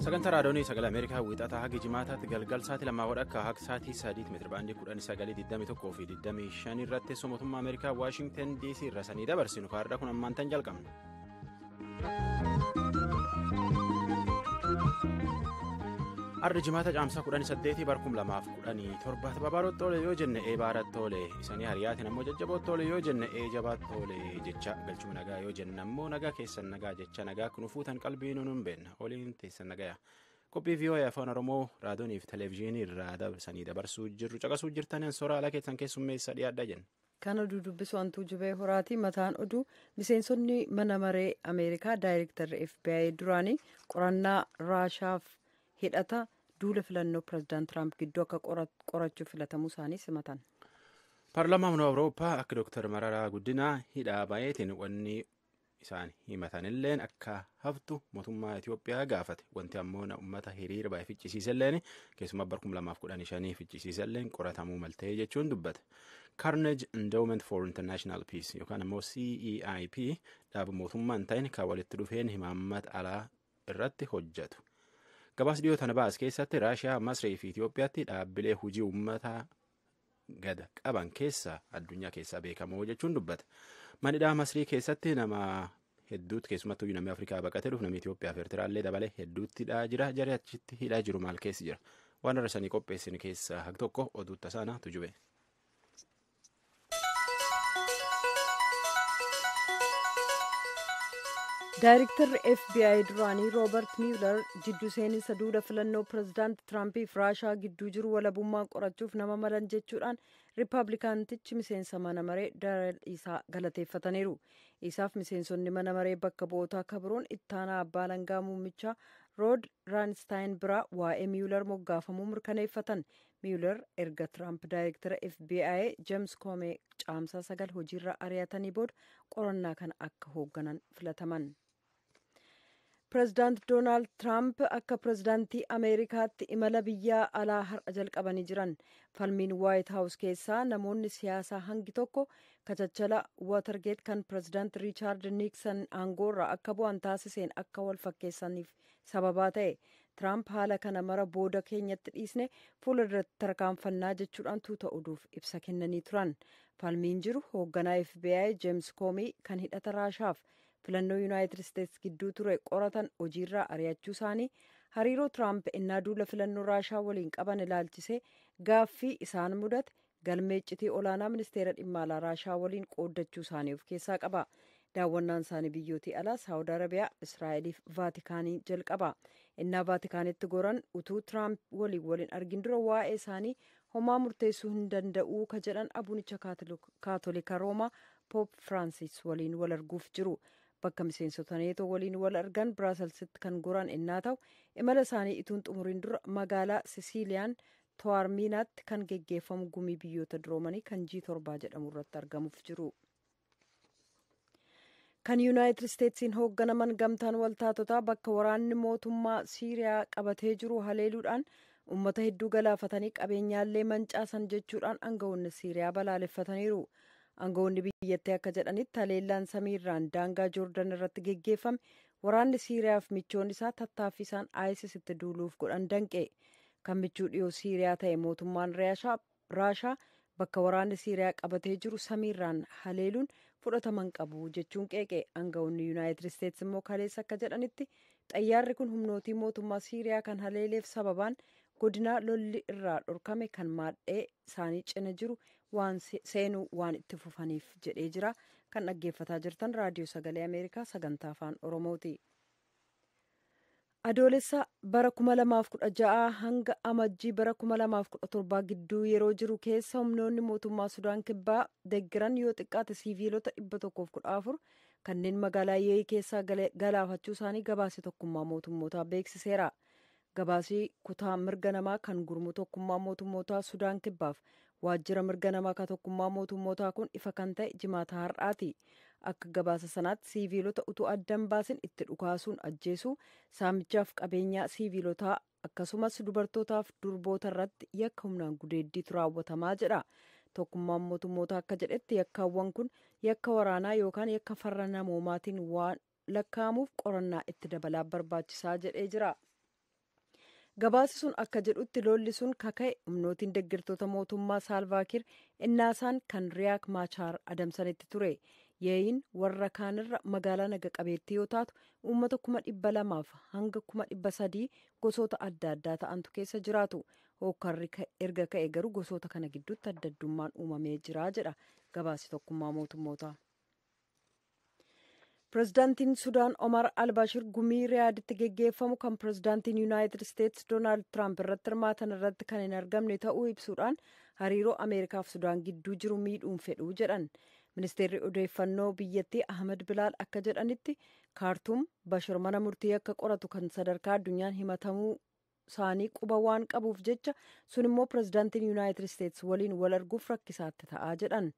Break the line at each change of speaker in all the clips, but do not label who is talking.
Sagantaa raadiyoo sagalee Ameerikaa wiixataa haga jimaataatti galgal sa'aatii 2 akka haga sa'aatii 3 meetira baandii 1921 fi 25 irratti teessoo mootummaa Ameerikaa Waashingtan DC irra sanii dabarsinu kaarraa kun ammaantan jalqabna. Arri jimaata caamsaa 18 barkum 2017 babaarotti toole yoo jenne baaratti toole isanii hariyaatiin ammoo jajjabooti toole yoo jenne jabaatti toole jecha galchuu nagaa yoo jenne ammoo nagaa keessan nagaa jecha nagaa kun fuutan qalbii nuun beenna oliin teessan nagaya qophii VOA afaan Oromoo raadiyoonii fi televezyiinii irraa dabarsanii dabarsuu jirru caqasuu jirtaniin soora ala keessan keessummeessa dhiyaadha jenna.
Kan oduu dubbisu hantuu jubee horaatii mataan oduu miseensonni mana maree Ameerikaa daayirektarri FBI duraanii qorannaa Raashaaf hidhata duula filannoo pireezidaant Tiraamp gidduu akka qorachuuf filatamuu isaanii simatan.
Paarlaamaan Awurooppaa akka Dr. Mararaa Guddinaa hidhaa baay'eetiin wanni isaan himatanilleen akka haftu mootummaa Itoophiyaa gaafate wanti ammoo uummata hiriira baay'ee ficcisiiselleen keessumaa bara 2015 ficcisiiselleen qoratamuu maltee jechuun dubbate. Carnegie Endowment for International Peace yookaan ammoo CEIP dhaaba mootummaa hin ta'in kan walitti dhufeen himaammata alaa irratti hojjetu. Gabaas dhiyoo tana baas keessatti Raashiyaa, Masrii fi Itoophiyaatti dhaabbilee hojii uummataa gada qaban keessaa addunyaa keessaa beekamoo jechuun dubbata. Manidhaa Masrii keessatti nama hedduutti keessumattuu namni Afrikaa baqatee dhufu namni Itoophiyaa fi Eertiraallee dabalee hedduutti hidhaa jira. Jarri achitti hidhaa jiru maal keessi jira? Waan irra sanii qopheessin keessaa haqi tokko oduu tasaanaa tujube.
Daayirektarri FBI duraanii Roobert Mueller jidduu seeninsa duula filannoo pireezidaant Tiraampiif Raashaa gidduu jiru walabummaan qorachuuf nama malan jechuudhaan Riippaabilikaantichi miseensa mana maree Darrell Isaa galateeffataniiru. Isaaf miseensonni mana maree bakka bu'ootaa kabiroon ittaanaa abbaa alangaa muummichaa Rood Raanstaayin biraa waa'ee Mueller moggaafamuu mirkaneeffatan. Mueller erga Tiraamp daayirektara FBI James Comey caamsaa 9 hojiirra ari'atanii booda qorannaa kana akka hoogganan filataman. Pireezidaant Doonaald Tiraamp akka pireezidaantii Ameerikaatti imala biyya alaa har'a jalqabanii jiran. Falmiin Waayit Haawus keessaa namoonni siyaasaa hangi tokko kachachala Waatargeet kan pireezidaant Riichaard Niiksan aangoorraa akka bu'an taasiseen akka wal fakkeessaniif sababaa ta'e. Tiraamp haala kana mara booda keenyatti dhiisne fuula duratti tarkaanfannaa jechuudhaan tuuta oduuf ibsa kennanii turan. Falmiin jiru hoogganaa FBI James Comey kan hidhata Raashaaf filannoo Yuunaayitid Isteetsi gidduu ture qoratan hojiirraa ari'achuu isaanii hariiroo Tiraamp innaa duula filannoo Raashaa waliin qaban ilaalchisee gaaffii isaan mudate galmee iccitii olaanaa ministeera dhimma alaa Raashaa waliin qooddachuu isaanii of keessaa qaba. Daawwannaan isaanii biyyootii alaa Saawud Arabiyaa, Israa'eliif Vaatikaanii jalqaba. Innaa Vaatikaanitti goran utuu Tiraamp waliin argin dura waa'ee isaanii homaa murteessuu hin danda'uu ka jedhan abuunicha kaatolika Roomaa Poop Firaansis waliin wal arguuf jiru. Bakka miseensota neetoo waliin wal argan Biraaselsitti kan goran innaa ta'u imala isaanii ituun xumuriin dura magaalaa Sisiiliyaan Taormiinaatti kan geggeeffamu gumii biyyoota duroomanii kan G7 jedhamu irratti argamuuf jiru. Kan Yuunaayitid Isteetsiin hoogganaman gamtaan waltaatotaa bakka waraanni mootummaa Siiriyaa qabatee jiru haleeluudhaan uummata hedduu galaafatanii qabeenyaallee mancaasan jechuudhaan aangawoonni Siiriyaa balaaleffataniiru. Aangawoonni biyyattii akka jedhanitti haleellaan samiirraan daangaa Joordaan irratti geggeeffame waraanni Siiriyaaf michoonni isaa tattaaffii isaan ISIS itti duuluuf godhan danqe. Kan michuu dhiyoo Siiriyaa ta'e mootummaan Raashaa bakka waraanni Siiriyaa qabatee jiru samiirraan haleeluun fudhataman qabu jechuun qeeqe. Aangawoonni Yuunaayitid Isteetsi immoo kaleessa akka jedhanitti xayyaarri kun humnootii mootummaa Siiriyaa kan haleeleef sababaan godinaa lolli irraa dhorkame kan maadhee isaanii cina jiru waan seenuu waan itti fufaniif jedhee jira. Kan dhaggeeffataa jirtan raadiyoo sagalee Ameerikaa sagantaa afaan Oromooti. Adoolessa bara 2016 hanga amajjii bara 2017 gidduu yeroo jiru keessa humnoonni mootummaa Sudaan kibbaa deeggaran yoo xiqqaate siiviilota 114 kanneen magaalaa Yeeyi keessaa galaafachuu isaanii gabaasni tokkummaa mootummootaa beeksiseera. Gabaasii kutaa mirga namaa kan gurmuu tokkummaa mootummootaa Sudaan kibbaaf waajjira mirga namaa kan tokkummaa mootummootaa kun ifa kan ta'e jimaata har'aati. Akka gabaasa sanaatti siiviilota utuu addan baasin itti dhukaasuun ajjeesuu saamichaaf qabeenyaa siiviilotaa akkasumas dubartootaaf durboota irratti yakka humnaan gudeeddiitu raawwatamaa jedha. Tokkummaan mootummootaa akka jedhetti yakkaawwan kun yakka waraanaa yookaan yakka farra namoomaatiin waan lakkaa'amuuf qorannaa itti dabalaa barbaachisaa jedhee jira. Gabaasi sun akka jedhutti lolli sun kaka'e humnootiin deeggartoota mootummaa Saalvaakiir innaasaan kan Riyaak Maachaar adamsanitti ture. Yeeyin warra kaanirra magaalaa naga qabeettii yoo taatu uummata 200,000 hanga 300,000 gosoota adda addaa ta'antu keessa jiraatu. Hookkarri erga ka'e garuu gosoota kana gidduutti adda addummaan uumamee jira jedha gabaasi tokkummaa mootummootaa. Pireezidaantiin Sudaan Omar Albashir gumii Riyaaditti geggeeffamu kan pireezidaantiin Yuunaayitid Isteetsi Doonaald Tiraamp irratti hirmaatan irratti kan hin argamne ta'uu ibsuudhaan hariiroo Ameerikaaf Sudaan gidduu jiru miidhuun fedhuu jedhan. Ministeerri odeeffannoo biyyattii Ahmed Bilaal akka jedhanitti Kaartuum Bashir mana murtii akka qoratu kan sadarkaa addunyaan himatamuu isaanii quba waan qabuuf jecha sun immoo pireezidaantiin Yuunaayitid Isteetsi waliin wal arguuf rakkisaatti ta'aa jedhan.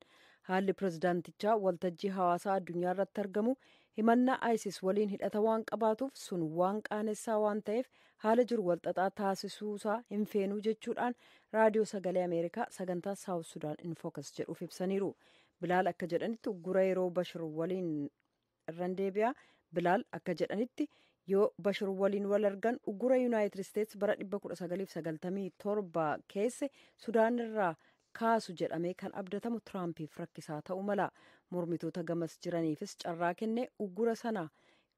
Haalli pireezidaantichaa waltajjii hawaasaa addunyaa irratti argamu himannaa ISIS waliin hidhata waan qabaatuuf sun waan qaanessaa waan ta'eef haala jiru walxaxaa taasisuusaa hin feenuu jechuudhaan raadiyoo sagalee Ameerikaa sagantaa Saawut Sudaan in Focus jedhuuf ibsaniiru. Bilaal akka jedhanitti uggura yeroo Bashir waliin irraan deebi'a. Bilaal akka jedhanitti yoo Bashir waliin wal argan uggura Yuunaayitid Isteetsi bara 1997 keesse Sudaan irraa kaasu jedhamee kan abdatamu Tiraampiif rakkisaa ta'uu mala. Mormitoota gamas jiraniifis carraa kennee uggura sana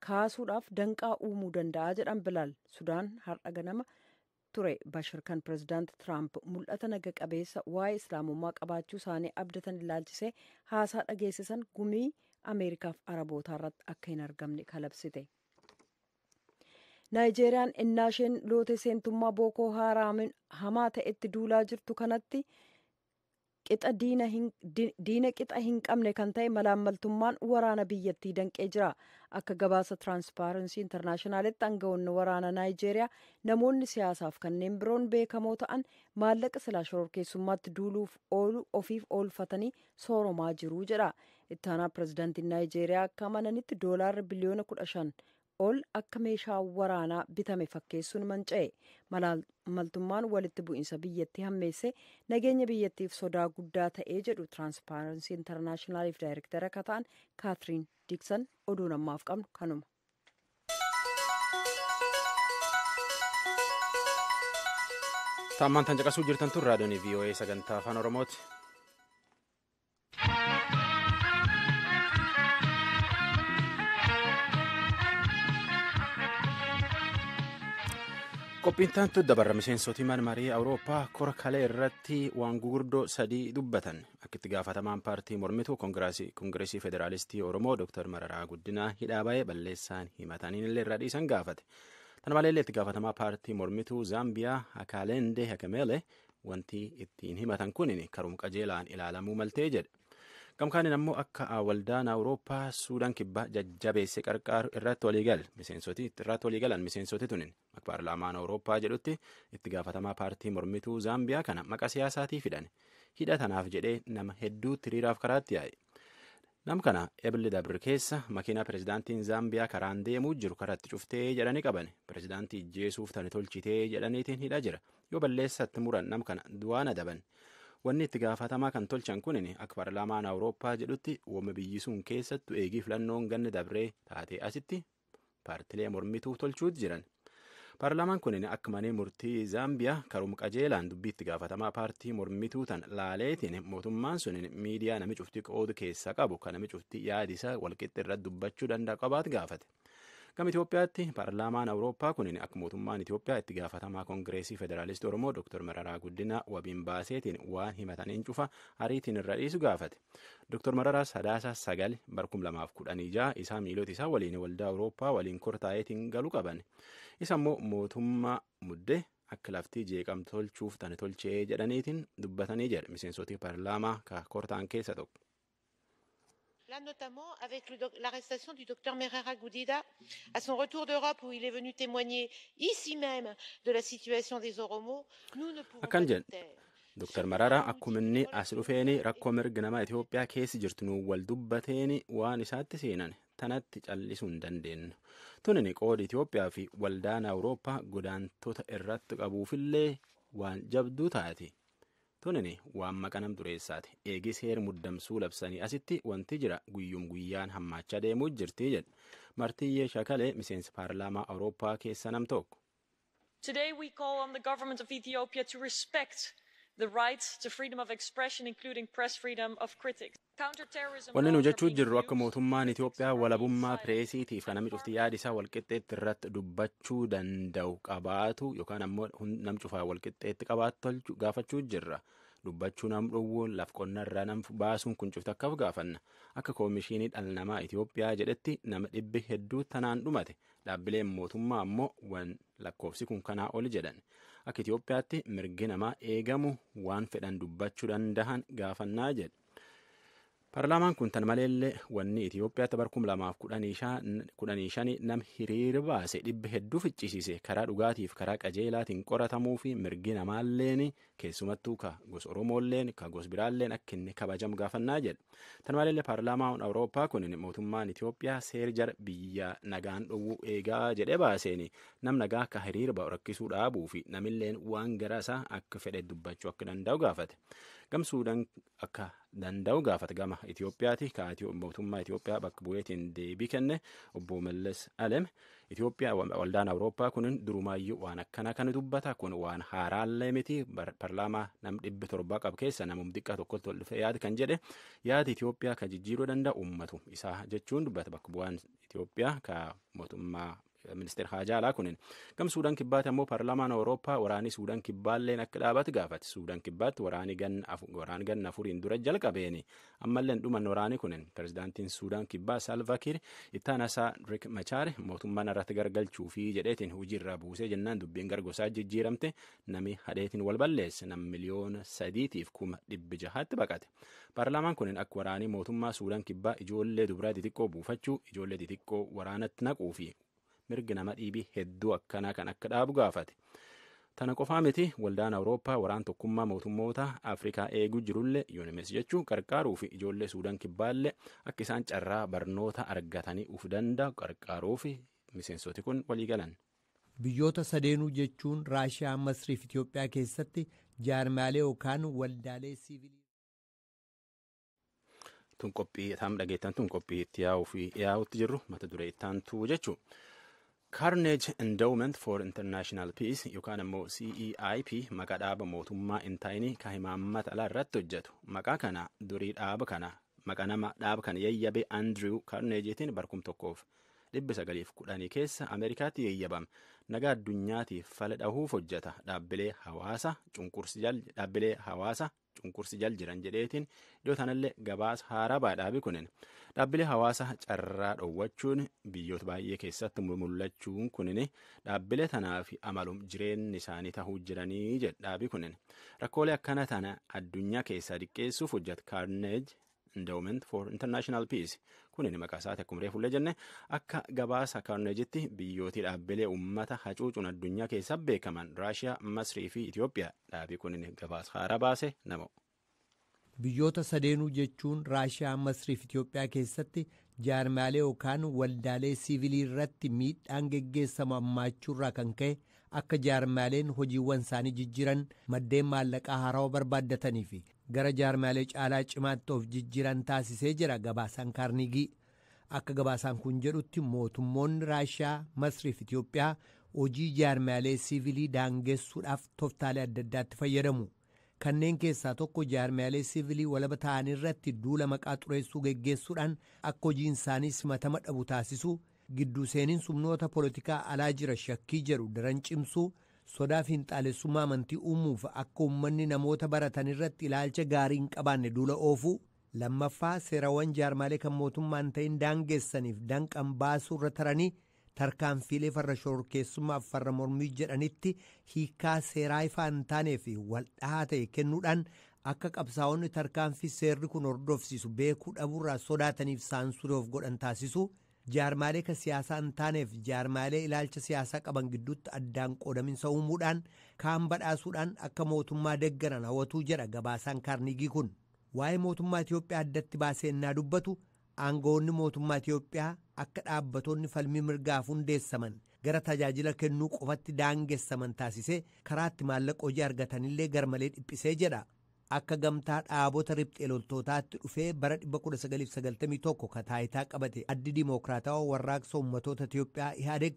kaasuudhaaf danqaa uumuu danda'a jedhan Bilaal. Sudaan har'a ganama ture Bashir kan pireezidaanti Tiraamp mul'ata naga qabeessa waa'ee islaamummaa qabaachuu isaanii abdatan ilaalchisee haasaa dhageessisan gumii Ameerikaaf Arabootaa irratti akka hin argamne kalabsite. Naayijeeriyaan innaa isheen loote seentummaa Bookoo Haaraamiin hamaa ta'etti duulaa jirtu kanatti diina qixa hin qabne kan ta'e malaammaltummaan waraana biyyattii danqee jira. Akka gabaasa tiraanspaarensii intarnaashinaalitti aangawoonni waraana Naayijeeriyaa namoonni siyaasaaf kanneen biroon beekamoo ta'an maallaqa silaa shororkeessummaatti duuluuf oolu ofiif oolfatanii sooromaa jiru jedha. Ittaanaa pireezidaantiin Naayijeeriyaa akka amananitti doolaarri biliyoona 15 ol akka meeshaa waraanaa bitame fakkeessuun manca'e. Maltummaan walitti bu'iinsa biyyattii hammeesse nageenya biyyattiif sodaa guddaa ta'ee jedhu tiraanspaarensii intarnaashinaaliif daayirektara akka ta'an Kaatiriin Diiksan oduu namaaf qabnu kanuma.
Taammaan tan caqasuu jirtan tun raadiyoon VOA sagantaa afaan Oromooti. Qophiin taantu dabarra miseensota marii Awurooppaa kora kalee irratti waan gurguddoo sadii dubbatan. Akka itti gaafatamaan paartii mormituu Koongireesii Federaalistii Oromoo Dr. Mararaa Guddinaa hidhaa ba'ee balleessaan himataniin illee irraa dhiisan gaafate. Tana malee itti gaafatamaa paartii mormituu Zaambiyaa Hakaaleendee Hakameelee wanti ittiin himatan kun karuma qajeelaan ilaalamuu maltee jedhe. Gamkaaniin ammoo akka waldaan Awurooppaa Suudaan kibbaa jajjabeesse qarqaaru irratti waliigalan miseensoti tunin akka paarlaamaan Awurooppaa jedhutti itti gaafatamaa paartii mormituu Zaambiyaa kana maqaa siyaasaatii fidan hidha tanaaf jedhee nama hedduutti hiriiraaf karaatti yaa'e. Nam kana ebilli dabri keessa makiinaa pireezidaantiin Zaambiyaa karaan deemuu jiru karatti cuftee jedhanii qaban pireezidaantii ijjeesuuf tani tolchitee jedhaniitiin hidhaa jira yoo balleessatti muran nam kana du'aan adaban. Wanni itti gaafatamaa kan tolchan kunin akka paarlaamaan Awurooppaa jedhutti uumama biyyi sun keessattu eegii filannoon ganni dabree taatee asitti paartilee mormituu tolchuutu jiran. Paarlaamaan kunin akka manee murtii Zaambiyaa karuma qajeelaan dubbii itti gaafatamaa paartii mormituu tan laaleetiin mootummaan sunin miidiyaa nami cuftii qoodu keessaa qabu kan nami cuftii yaadisa walqixxi irratti dubbachuu danda'a qabaatu gaafate. Gama Itoophiyaatti paarlaamaan Awurooppaa kunin akka mootummaan Itoophiyaa itti gaafatamaa Koongireesii Federaalistii Oromoo Dr. Mararaa Guddinaa wabiin baaseetiin waan himataniin cufa ariitiin irra dhiisu gaafate. Dr. Mararaa Sadaasa 9 2016 isaa miilota isaa waliin waldaa Awurooppaa waliin kortaa'eetiin galuu qaban. Isa immoo mootummaa muddee akka laftii jeeqamtu tolchuuf tani tolchee jedhaniitiin dubbatanii jedhe miseensota paarlaamaa ka kortaan keessa tokko.
Là, notamment avec l'arrestation du docteur Merera Gudina à son retour d'Europe où il est venu témoigner ici même de la situation des Oromos, nous ne pouvons pas nous taire.
Dr. Mararaa akkuma inni as dhufeeni rakkoo mirga namaa Itoophiyaa keessa jirtu nu wal dubbateeni waan isaatti seenan tanatti callisuu hin dandeenyu. Tunini qooda Itoophiyaa fi waldaan Awurooppaa godaantota irratti qabuufillee waan jabduu taati. Tunini waan maqanam dureessaati. Eegis heer muddamsuu labsanii asitti wanti jira guyyum guyyaan hammaachaa deemuu jirti jedhe. Martiyyee Shakalee miseensa paarlaamaa Awurooppaa keessa nam tokko.
Today we call on the government of Ethiopia to respect the right to freedom of expression, including press freedom of critics.
Wanni nu jechuu jirru akka mootummaan Itoophiyaa walabummaa pireesiitiif kan namni cufti yaada isaa walqixxeetti irratti dubbachuu danda'u qabaatu yookaan ammoo nam cufaa walqixxeetti qabaatu gaafachuu jirra. Dubbachuu nam dhowwuun laf qonna irraa nam baasuun kun cufti akkaaf gaafanna. Akka koomishinii dhala namaa Itoophiyaa jedhetti nama 100 hedduu tanaan dhumate. Dhaabbileen mootummaa ammoo wan lakkoofsi kun kanaa oli jedhan. Akka Itoophiyaatti mirgi namaa eegamu waan fedhan dubbachuu dandahan gaafannaa jedhe. Paarlaamaan kun tan maleellee wanni Itoophiyaatti bara 2015 nam hiriira baase 100 hedduu ficcisiise karaa dhugaatiif karaa qajeelaatiin qoratamuu fi mirgi namaalleen keessumattuu ka gosa Oromoolleen ka gosa biraalleen akka inni kabajamu gaafannaa jedha. Tan maleellee paarlaamaan Awurooppaa kun mootummaan Itoophiyaa seera biyya nagaan dhowwuu eegaa jedhee baaseen nam nagaa akka hiriira ba'u rakkisuu dhaabuu fi namilleen waan gara isaa akka fedhe dubbachuu akka danda'u gaafate. Gamsuudhaan akka danda'u gaafate gama Itoophiyaati ka mootummaa Itoophiyaa bakka bu'eetiin deebii kenne obbo Mallas Alem Itoophiyaa waldaan Awurooppaa kun durumaayyuu waan akkana kan dubbata kun waan haaraallee miti paarlaamaa nam 700 qabu keessa namum xiqqaa tokkotti ol dhufee yaada kan jedhe yaada Itoophiyaa kan jijjiiruu danda'u uummatu isaa jechuun dubbata bakka bu'aan Itoophiyaa ka mootummaa Ministeer Haajaalaa kunin gam Suudaan kibbaatti ammoo paarlaamaan Awurooppaa waraanii Suudaan kibbaalleen akka dhaabatu gaafate. Suudaan kibbaatti waraanii ganna 4 dura jalqabeeni ammalleen dhuman waraanii kunin pirezidaantiin Suudaan kibbaa Salva Kiir ittaanasaa Riek Machaar mootummaan irratti gargalchuu fi jedheetiin hojiirraa buusee jennaan dubbiin gargosaa jijjiiramte nami hadheetiin wal balleesse nam miliyoona 3,600 baqate. Paarlaamaan kunin akka waraanii mootummaa Suudaan kibbaa ijoollee dubaraa xixiqqoo buufachuu ijoollee xixiqqoo waraanatti naquu fi mirgi nama dhiibii hedduu akkanaa kan akka dhaabu gaafate. Tana qofaa miti waldaan Awurooppaa waraan tokkummaa mootummoota Afrikaa eeguu jirullee UNMIS jechuun qarqaaruu fi ijoollee Suudaan kibbaallee akka isaan carraa barnoota argatanii uf danda'u qarqaaruu fi miseensoti kun walii galan.
Biyyoota sadeenuu jechuun Raashiyaa, Masrii fi Itoophiyaa keessatti jaarmaalee yookaan waldaalee siivilii.
Tun qophii taam dhageettan tun qophii itti yaa'utti jirru mata duree ittaantu jechuudha. Carnegie Endowment for International Peace yookaan ammoo CEIP maqaa dhaaba mootummaa hin taane kan himaammata alaa irratti hojjetu. Maqaa kana durii dhaaba kana maqaa nama dhaaba kana yayyabe Andrew Carnegietiin bara 1910 keessa Ameerikaatti yayyabame. Nagaa addunyaatiif fala dhahuuf hojjeta. Dhaabbilee hawaasa cunqursi jal jiran jedheetiin iddoo tanallee gabaasa haaraa baadhaabi kunin. Dhaabbilee hawaasa carraa dhoowwachuun biyyoota baay'ee keessatti mul'achuun kunin dhaabbilee tanaaf amalum jireenyi isaanii tahuu jiranii jedhaabi kunin. Rakkoolee akkana tana addunyaa keessaa diqqeessuuf hojjeta Carnegie Endowment for International Peace. Kunin maqaa isaati akkuma reefullee jenne akka gabaasa Carnegietti biyyooti dhaabbilee uummata hacuucuun addunyaa keessa beekaman Raashiyaa, Masrii fi Itoophiyaa dhaabii kunin gabaasa haaraa baase nama.
Biyyoota sadeenuu jechuun Raashiyaa, Masrii fi Itoophiyaa keessatti jaarmaalee yookaan waldaalee siivilii irratti miidhaan geggeessamu hammaachuurraa kan ka'e akka jaarmaaleen hojiiwwan isaanii jijjiiran maddeen maallaqaa haarawaa barbaaddatanii fi gara jaarmaalee caalaa cimaatti of jijjiiran taasisee jira gabaasaan Kaarnigii. Akka gabaasaan kun jedhutti mootummoonni Raashiyaa, Masrii fi Itoophiyaa hojii jaarmaalee siivilii daangessuudhaaf tooftaalee adda addaatti fayyadamu. Kanneen keessaa tokko jaarmaalee siivilii walaba ta'an irratti duula maqaa xureessuu geggeessuudhaan akka hojiin isaanii simatama dhabu taasisuu, gidduu seeniin sumnoota poolitikaa alaa jira shakkii jedhu daran cimsuu, sodaa fi hinxaalessummaa amantii uumuuf akka uummanni namoota baratan irratti ilaalcha gaarii hin qabaanne duula oofuu. Lammaffaa seerawwan jaarmaalee kan mootummaan ta'in daangeessaniif danqan baasuu irra taranii tarkaanfiilee farra shororkeessummaaf farra mormii jedhanitti hiikaa seeraa ifaa hin taanee fi waldhahaa ta'e kennuudhaan akka qabsaa'onni tarkaanfii seerri kun hordofsiisu beekuu dhabuurraa sodaataniif saansurii of godhan taasisu. Jaarmaalee kan siyaasaa hin taaneef jaarmaalee ilaalcha siyaasaa qaban gidduutti addaan qoodaminsa uumuudhaan kaan badhaasuudhaan akka mootummaa deeggaran hawwatuu jedha gabaasaan Kaarnigii kun. Waa'ee mootummaa Itoophiyaa addatti baasee innaa dubbatu aangawoonni mootummaa Itoophiyaa akka dhaabbattoonni falmii mirgaaf hundeessaman gara tajaajila kennuu qofatti daangessaman taasisee karaatti maallaqa hojii argatanillee garmalee dhiphisee jedha. Akka gamtaa dhaabota riphxee loltootaatti dhufee bara 1991 kataayitaa qabate addi dimookiraatawaa warraaqsa uummatoota Itoophiyaa Ihaadeg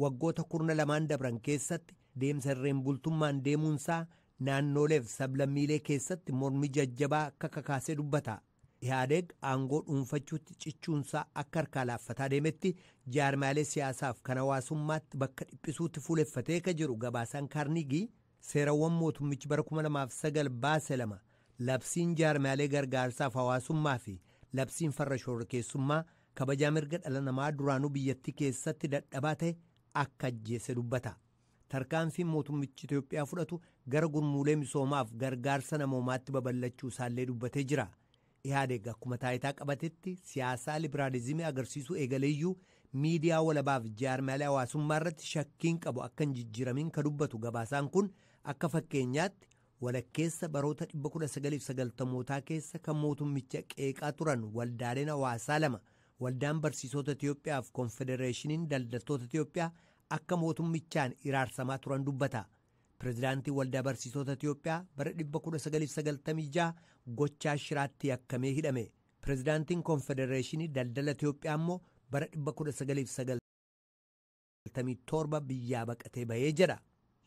waggoota 12 dabran keessatti deemsa irreen bultummaan deemuunsaa naannoleef sablammiilee keessatti mormi jajjabaa akka kakaasee dubbata. Ihaadeeg aangoo dhuunfachuutti cichuunsaa akka harkaa laaffataa deemetti jaarmaalee siyaasaaf kan hawaasummaatti bakka dhiphisuutti fuuleffatee ka jiru gabaasaan Kaarnigii seerawwan mootummichi bara 2009 baase lama labsiin jaarmaalee gargaarsaaf hawaasummaa fi labsiin farra shororkeessummaa kabajaa mirga dhala namaa duraanuu biyyattii keessatti dadhabaa ta'e akka ajjeese dubbata. Tarkaanfiin mootummichi Itoophiyaa fudhatu gara gurmuulee misoomaaf gargaarsa namoomaatti babal'achuu isaallee dubbatee jira. Ihaadeeg akkuma taayitaa qabatetti siyaasaa libiraalizimii agarsiisuu eegaleeyyuu miidiyaa walabaaf jaarmaalee hawaasummaa irratti shakkiin qabu akka hin jijjiiramin ka dubbatu gabaasaan kun akka fakkeenyaatti walakkeessa baroota 1990mootaa keessa kan mootummicha qeeqaa turan waldaaleen hawaasaa lama waldaan barsiisota Itiyoophiyaa fi konfedereeshiniin daldaltoota Itiyoophiyaa akka mootummichaan iraarsamaa turan dubbata. Pireezidaantii waldaa barsiisota Itiyoophiyaa bara 1996 gochaa shiraatti yakkamee hidhame. Pireezidaantiin konfedereeshinii daldala Itiyoophiyaa immoo bara 1997 biyyaa baqatee bahee jira.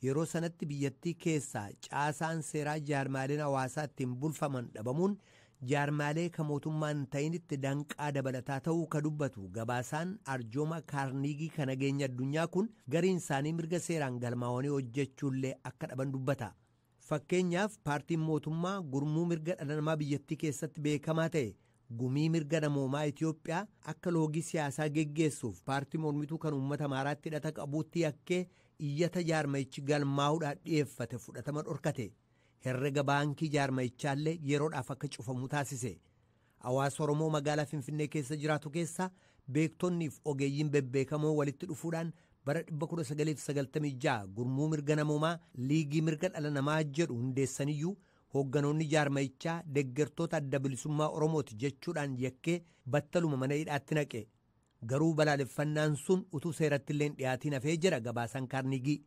Yeroo sanatti biyyattii keessaa caasaan seeraa jaarmaaleen hawaasaa ittiin bulfaman dhabamuun jaarmaalee ka mootummaan ta'initti danqaa dabalataa ta'uu ka dubbatu gabaasaan arjooma Kaarnigii kan nageenya addunyaa kun gariin isaanii mirga seeraan galmaa'anii hojjechuullee akka dhaban dubbata. Fakkeenyaaf paartiin mootummaa gurmuu mirga dhala namaa biyyattii keessatti beekamaa ta'e gumii mirga namoomaa Itiyoophiyaa akka loogii siyaasaa geggeessuuf paartii mormituu kan uummata Amaaraatti hidhata qabuutti yakkee iyyata jaarmayichi galmaa'uudhaan dhiyeeffate fudhatama dhorkate. Herrega baankii jaarmayichaallee yeroodhaaf akka cufamu taasise. Hawaasa Oromoo magaalaa Finfinnee keessa jiraatu keessaa beektonniif ogeeyyiin bebbeekamoo walitti dhufuudhaan bara 1996 gurmuu mirga namoomaa liigii mirga dhala namaa jedhu hundeessaniyyuu hoogganoonni jaarmayichaa deggertoota adda bilisummaa Oromooti jechuudhaan yakkee battaluma mana hidhaatti naqe. Garuu balaaleffannaan sun utuu seeratti illee dhiyaatiin hafee jira gabaasaan Kaarnigii.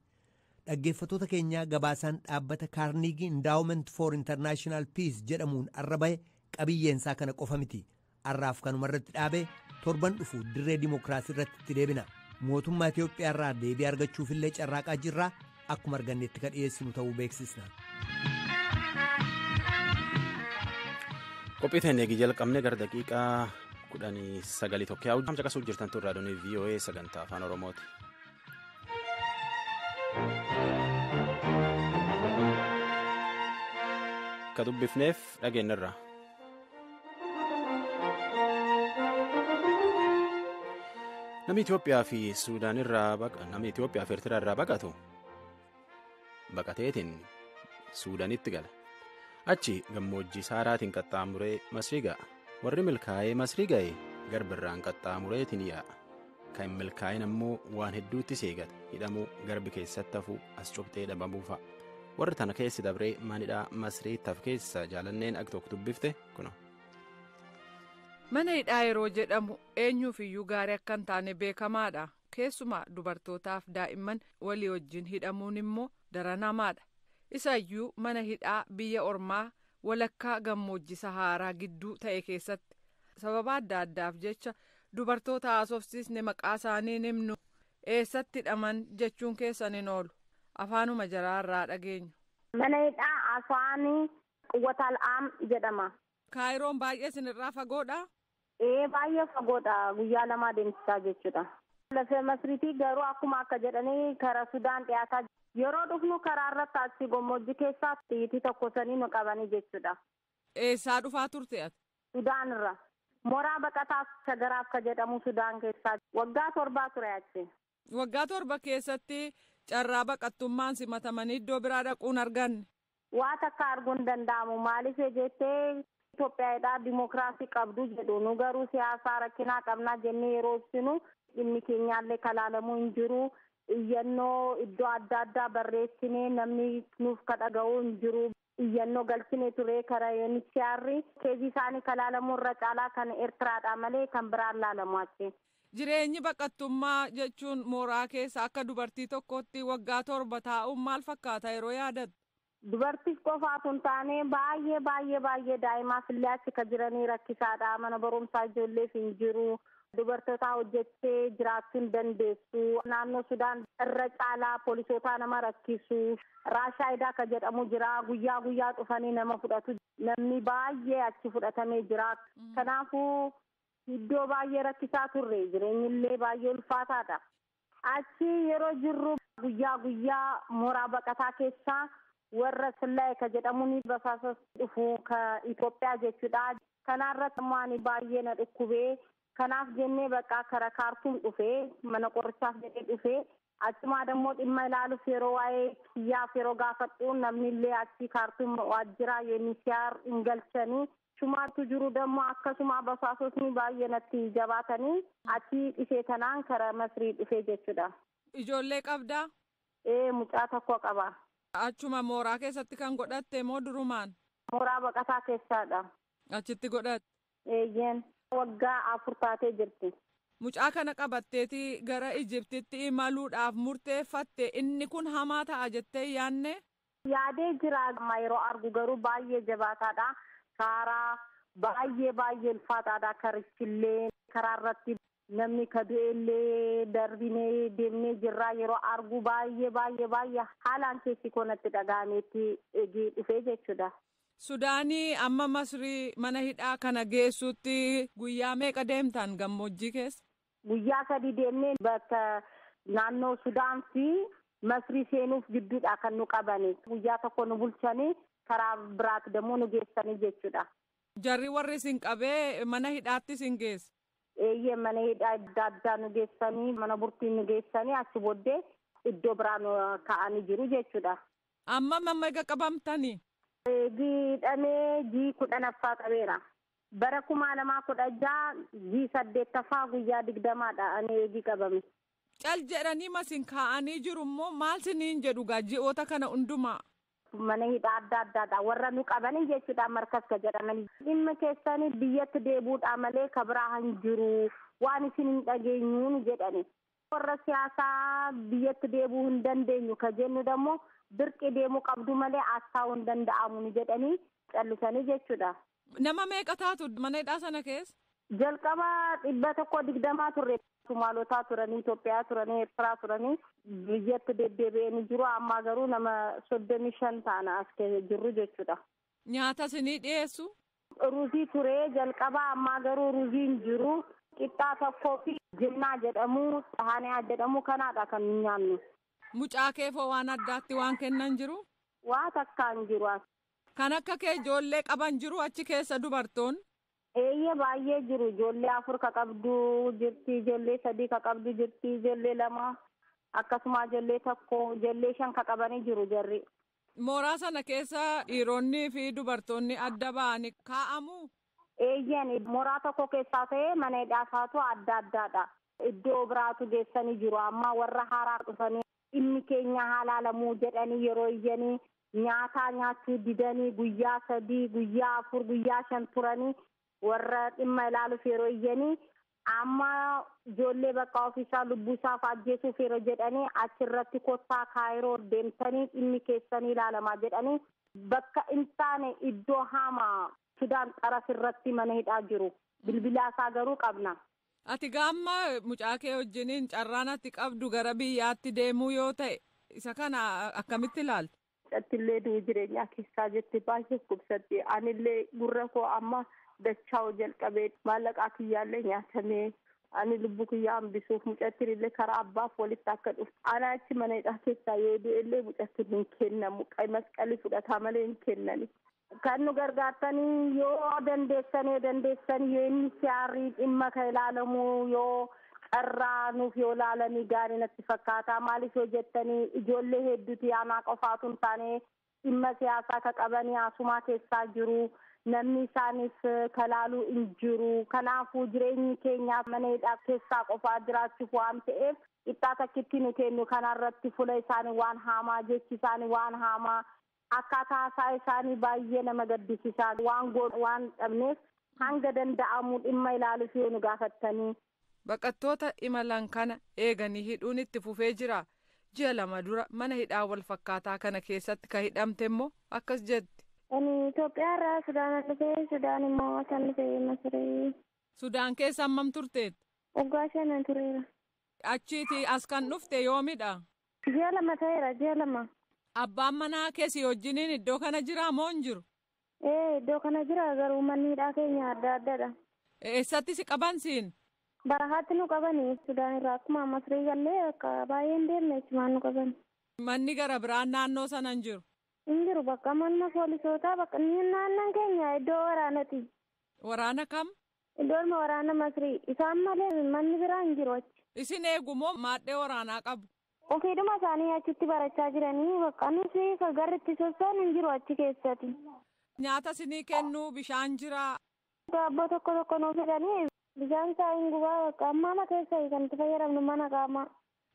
Dhaggeeffattoota keenyaa gabaasaan dhaabbata Kaarnigii Endowment for International Peace jedhamuun arra bahe qabiyyeensaa kana qofa miti. Arraaf kanuma irratti dhaabee torban dhufu dirree dimokiraasii irratti itti deebina. Mootummaa Itiyoophiyaa irraa deebii argachuufillee carraaqaa jirra. Akkuma argannetti ka dhiyeessinu ta'uu beeksisna.
Qophii teennee jalqabne gara daqiiqaa 19 tokko caqasuu jirtan turraa doonii VOA sagantaa afaan Oromooti. Ka dubbifneef dhageenyarra. Namni Itiyoophiyaa fi Suudaan irraa namni Itiyoophiyaa fi Eertiraa irraa baqatu baqateetiin Suudaanitti gala. Achi gammoojjii Saaraatiin qaxxaamuree Masrii ga'a. Warri milkaa'ee Masrii ga'e garbirraan qaxxaamureetiin yaa'a. Kan milkaa'in ammoo waan hedduutti seegata. Hidhamuu garbi keessatti hafuu as cobxee dhabamuu fa'a. Warri tana keessi dabree manidhaa Masrii taf keessa jaalanneen akka tokko dubbifte kuno.
Mana hidhaa yeroo jedhamu eenyuuf iyyuu gaarii akka hin taane beekamaadha. Keessumaa dubartootaaf daa'imman walii wajjin hidhamuun immoo daran hamaadha. Isa iyyuu mana hidhaa biyya ormaa walakkaa gammoojjii Sahaaraa gidduu ta'e keessatti sababa adda addaaf jecha dubartoota haasofsiisne maqaa isaanii himnu eessatti hidhaman jechuun keessan hin oolu. Afaanuma jaraarraa dhageenyu.
Mana hidhaa afaanii Quwwatal Aam jedhama.
Kaayiroon baay'ee isinirraa fagoodha?
Baay'ee fagoodha. Guyyaa lama deemsisaa jechuudha. Lafee Masriitii garuu akkuma akka jedhanii karaa Sudaan dhiyaataa yeroo dhufnu karaa irratti asii gammoojjii keessaa xiyyitii tokkosanii nu qabanii jechuudha.
Eessaa dhufaa turte ati?
Sudaan irra. Mooraa baqataaf shagaraaf ka jedhamu Sudaan keessaa waggaa 7 ture achi.
Waggaa 7 keessatti carraa baqattummaan simatamanii iddoo biraa dhaquun arganne.
Waa takka arguun hin danda'amu. Maaliif jettee Itoophiyaadhaa dimokiraasii qabdu jedhu nu garuu siyaasaa rakkinaa qabnaa jennee yeroo ibsinu dhimmi keenyaallee kalaalamuu hin jiru. Iyyannoo iddoo adda addaa barreessinee namni nuuf kadhaga'uu hin jiru. Iyyannoo galchine ture karaa UNHCR keezii isaanii kalaalamuu irra caalaa kan Eertiraadhaa malee kan biraan laalamu achi.
Jireenyi baqattummaa jechuun mooraa keessa akka dubartii tokkotti waggaa 7 taa'uun maal fakkaata yeroo yaadattu?
Dubartiif qofaatu hin taane baay'ee daa'imaaf illee achi ka jiranii rakkisaadha. Mana barumsaa ijoolleef hin jiru. dubartoota hojjettee jiraachuu hin dandeessu. Naannoo Sudaan irra caalaa poolisoota nama rakkisu. Raashaayidaa kan jedhamu jira. Guyyaa dhufanii nama fudhatu. Namni baay'ee achi fudhatamee jira. Kanaafuu iddoo baay'ee rakkisaa turre. Jireenyi illee baay'ee ulfaataadha. Achi yeroo jirru guyyaa mooraa baqataa keessaa warra Sillaayee kan jedhamuun basaasas dhufu ka Itoophiyaa jechuudha. Kanarratti immoo ani baay'ee na dhukkubee kanaaf jennee bakka kara Kaartuum dhufee mana qorichaaf jedhee dhufee achumaa immoo dhimma ilaaluuf yeroo waa'ee kiyyaaf yeroo gaafadhu namni illee achi Kaartuum waajjira UNHCR hin galchanii shumaatu jiru dammoo akkasuma basaasotni baay'ee natti jabaatanii achi dhufee tanaan kara Masrii dhufee jechuudha.
Ijoollee qabdaa?
Mucaa tokko qaba.
Achuma mooraa keessatti kan godhatte moo durumaan?
Mooraa baqataa keessaadha.
Achitti godhatte?
Eeyyeen waggaa 4 taatee jirti.
Mucaa kana qabatteeti gara Ijiptitti imaluudhaaf murteeffatte inni kun hamaa ta'a jettee yaadne?
Yaadee jira yeroo argu garuu baay'ee jabaataadha. Karaa baay'ee ulfaataadha karichillee karaa irratti namni kadu'ellee darbinee deemnee jirra yeroo argu baay'ee haalaan keessi koonatti dhaga'ameetti dhufee jechuudha.
Sudaanii amma Masrii mana hidhaa kana geessutti guyyaa meeqa deemtan gammoojjii keessa?
Guyyaa 3 deemnee bakka naannoo Sudaan fi Masrii seenuuf gidduudha kan nu qabani. Guyyaa tokko nu bulchanii karaa biraatti deemuu nu geessanii jechuudha.
Jarri warri isin qabee mana hidhaatti isin geessa?
Eeyyee mana hidhaa adda addaa nu geessanii mana burtii nu geessanii achi booddee iddoo biraa nu kaa'anii jiru jechuudha.
Amma eega qabamtanii?
Hidhamee G 10ffaa qabeera. Bara 2016 G 8ffaa guyyaa 20dha ani eegi qabame.
Cal jedhanii masin kaa'anii jiru immoo maal siniin jedhu ji'oota kana hundumaa?
Mana hidhaa adda addaadha warra nu qabanii jechuudha markaska jedhamanii. Dhimma keessanii biyyatti deebuudha malee kabiraa hin jiru waan isin hin dhageenyuun jedhani. Warra siyaasaa biyyatti deebuu hin dandeenyu ka jennu dammoo dirqi deemuu qabdu malee astaa'uu hin danda'amu jedhanii callisanii jechuudha.
Nama meeqa taatu mana hidhaa sana keessa?
Jalqaba 120 turre. Sumaalotaa turanii, Itoophiyaa turanii, Eertiraa turanii biyyatti deddeebi'anii jiru. Amma garuu nama 35 taana as jirru jechuudha.
Nyaata isinii dhiyeessu?
Ruuzii turee jalqaba amma garuu ruuziin jiru. Qixxaa tokkoo fi jinnaa jedhamu, xahaaniyaa jedhamu kanaadha kan nyaannu.
Mucaa keefoo waan addaatti waan kennan jiru?
Waa takkaan jiru.
Kan akka kee ijoollee qaban jiru achi keessa dubartoonni?
Eeyyee baay'ee jiru. Ijoollee 4 ka qabdu jirti, ijoollee 3 ka qabdu jirti, ijoollee 2 akkasuma ijoollee 1, ijoollee 5 ka qabanii jiru jarri.
Mooraa sana keessa dhiironni fi dubartoonni adda ba'anii kaa'amu?
Eeyyeen mooraa tokko keessaa ta'ee mana hidhaasaatu adda addaadha. Iddoo biraatu geessanii jiru. Amma warra haaraa dhufanii dhimmi keenya haalaalamuu jedhanii yeroo iyyanii nyaataa nyaachuu didanii guyyaa 3, guyyaa 4, guyyaa 5 turanii warra dhimma ilaaluuf yeroo iyyanii amma ijoollee bakka ofiisaa lubbuu isaaf ajjeesuuf yeroo jedhanii achirratti kottaa Kaayiroo deemtanii dhimmi keessanii ilaalamaa jedhanii bakka hin taane iddoo hamaa Sudaan xaras irratti mana hidhaa jiru. Bilbilaasaa garuu qabna.
Ati gaamma mucaa kee wajjiniin carraan ati qabdu gara biyyaatti deemuu yoo ta'e isa kana akkamitti ilaalta?
Illee du'u jireenyaa keessaa jetti baay'ee gubsatti. Anillee gurra koo amma dachaa'u jalqabee maallaqaa kiyyaallee nyaatamee ani lubbuu kiyyaa hambisuuf mucattiin illee karaa abbaaf walitti akka dhufu. Ana achi mana hidhaa keessaa yoo du'e illee mucattiin hin kennamu. Masqalii fudhataa malee hin kennani. Kan nu gargaartanii yoo dandeessanii yoo inni siyaarii dhimma kan ilaalamu yoo carraa nuuf yoo ilaalanii gaarii natti fakkaata. Maaliif yoo jettanii ijoollee hedduuti aanaa qofaatu hin taane dhimma siyaasaa ka qabanii asumaa keessaa jiru. Namni isaaniif kalaaluu hin jiru. Kanaafuu jireenyi keenya mana hidhaa keessaa qofaa jiraachuuf waan ta'eef qixxaa takkitti nu kennu kanarratti fuula isaanii waan haamaa jechi isaanii waan haamaa. Akkaataa haasaa isaanii baay'ee nama gaddisiisaa waan dhabneef hanga danda'amu dhimma ilaaluuf yoo nu gaafattanii.
Baqattoota imalan kana eeganii hidhuun itti fufee jira. Ji'a 2 dura mana hidhaa wal fakkaataa kana keessatti ka hidhamte immoo akkas jetti.
Ani Itoophiyaa irraa Sudaan dhufee Sudaan immoo kan dhufee Masrii.
Sudaan keessa hammam turteetti?
Waggaa 5 tureera.
Achiiti as kan dhufte yoomidha?
Ji'a 2 ta'eera, ji'a 2.
Abbaan manaa keessi wajjiniin iddoo kana jira moo hin jiru?
Iddoo kana jira garuu manni hidhaa keenya adda addadha.
Eessatti si qaban siin?
Barahaatti nu qabanii Sudaan irraa akkuma Masrii gallee akka baay'een deemne cimaan nu qabani.
Manni gara biraan naannoo sana hin jiru?
Hin jiru bakka manna poolisootaa bakka naannan keenya iddoo waraanati.
Waraana kam?
Iddoon waraana Masrii isaan malee manni biraa hin jiru achi.
Isin eegumoo maadhee waraanaa qabu?
Ofiidhuma isaanii achitti barachaa jiranii bakka nuti garri itti socho'an hin jiru achi keessatti.
Nyaata isinii kennuu bishaan jira?
Daabboo tokko nuu fedhanii bishaan isaa hin gubaa bakka amma keessa kan itti fayyadamnu mana qaamaa.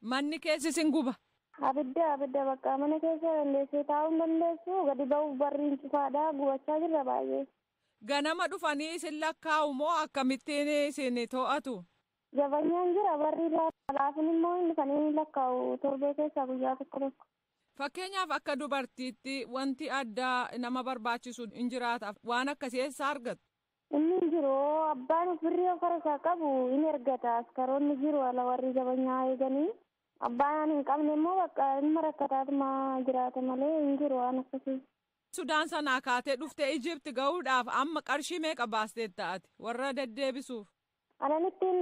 Manni keessi sin guba?
Abidda bakka mana keessa dandeessee taa'uu hin dandeessu gadi ba'uuf barriin cufaadhaa gubachaa jirra baay'ee.
Ganama dhufanii isin lakkaa'u moo akkamittiin isin to'atu?
Jabanyaan jira barri irraa laafin immoo inni kan inni lakkaa'u torbee keessaa guyyaa tokko.
Fakkeenyaaf akka dubartiitti wanti addaa nama barbaachisu hin jiraataaf waan akkasii eessaa argatu?
Inni hin jiru abbaan ofirrii of harkaa qabu hin ergata askaroonni jiru ala warri jabanyaa eeganii. Abbaan hin qabne immoo bakka ilma rakkataatuma jiraata malee hin jiru waan akkasii.
Sudaan sanaa kaatee dhuftee Ijipti ga'uudhaaf amma qarshii meeqa baasteet ta'ati warra deddeebisuuf?
Ananittiin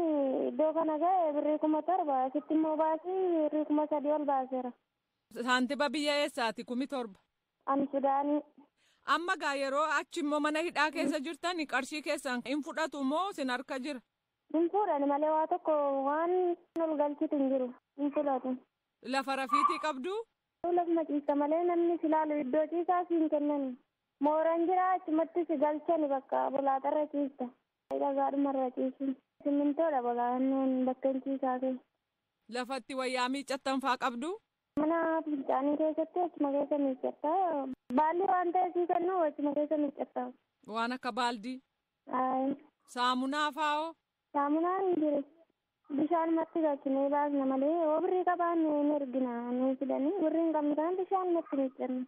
iddoo kana ga'e 7,000 asitti immoo baasii 3,000 ol baaseera.
Saantiba biyya eessaati 7,000?
Ani Sudaanii.
Amma gaa yeroo achi immoo mana hidhaa keessa jirtan qarshii keessan hin fudhatu moo sin harka jira?
Hin fuudhani malee waa tokko waan ol galchitu hin jiru. Hin fudhatu.
Lafa rafiitii qabdu?
Lafuma ciisa malee namni si laalu iddoo ciisaa siin kennani. Mooraan jira achumatti si galchani bakka bolaaxarra ciista. Dhagaadhumarra ciisu. Simmintoodha bolaan bakka hin ciisaa kee.
Lafatti wayyaa miiccattan faa qabdu?
Mana fincaanii keessatti achuma keessa miiccatta. Baalli waan ta'e sii kennu achuma keessa miiccatta.
Waan akka baaldii?
Ayi.
Saamunaa faa'oo?
Saamunaan hin jiru. Bishaanumatti galchinee baasna malee yoo birrii qabaan ni ergina nu fidanii birrii hin qabne kan bishaanumatti miiccanna.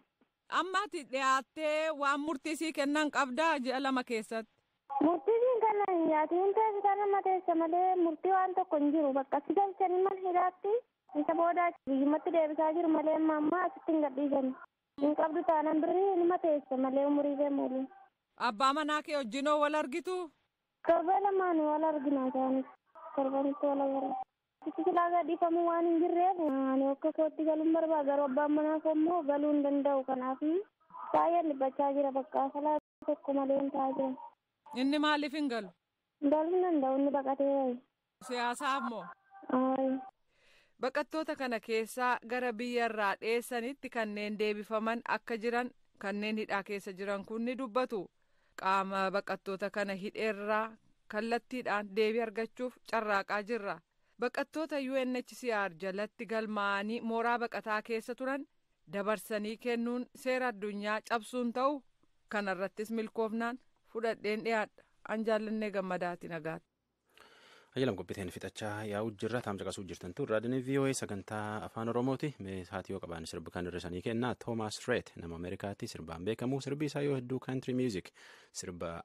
Amma ati dhiyaattee waan murtii sii kennan qabdaa ji'a 2 keessatti?
Murtii siin kennan nyaatiin teessisaa nama teessa malee murtii waan tokko hin jiru bakka si galchanii mana hidhaatti isa booda biyyumatti deebisaa jiru malee amma asitti hin gadhiisani. Hin qabdu taanaan birrii nima teessa malee umurii deemuuli.
Abbaa manaa kee wajjinoo wal argitu?
Torbee lamaan wal argina isaanis. Torbanitti wal agarra. Itti silaa gadhiifamuu waan hin jirreef ani akka kootti galuun barbaada garuu abbaan manaaf immoo galuu hin danda'u kanaaf baay'ee dhiphachaa jira bakka salaa tokko malee hin taa'aa jira.
Inni maaliif hin galu?
Galuu hin danda'u inni baqatee.
Siyaasaaf moo?
Ayi.
Baqattoota kana keessaa gara biyya irraa dheessanitti kanneen deebifaman akka jiran kanneen hidhaa keessa jiran kun ni dubbatu. Qaama baqattoota kana hidheerraa kallattiidhaan deebii argachuuf carraaqaa jirra. Baqattoota UNHCR jalatti galmaa'anii mooraa baqataa keessa turan dabarsanii kennuun seera addunyaa cabsuun ta'u kanarrattis milkoofnaan fudhadheen dhiyaadha. An jaallannee gammadaati nagaatti.
Ayyalam qophiiteen fixachaa yaa'u jirra taam caqasuu jirtantu raadiyoo VOA sagantaa afaan Oromooti haati yoo qaban sirbi kan hir'isanii kennaa Toomaas Reet nama Ameerikaatti sirbaan beekamu sirbi isaa yoo hedduu kaantiri miuzik sirba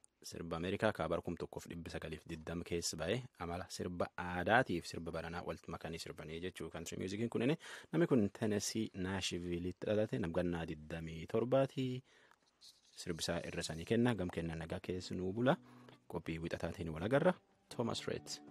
Ameerikaa kaabar 1920 keessa ba'e amala sirba aadaatiif sirba baranaa walitti makanii sirbanii jechuu kaantiri miuzikiin kunin namni kun Tenesii Naashivilitti dhalate namgannaa 27ti sirbisaa hir'isanii kennaa gam kenna nagaa keessi nuu bula qophii wixataatiin wal agarra Toomaas Reet.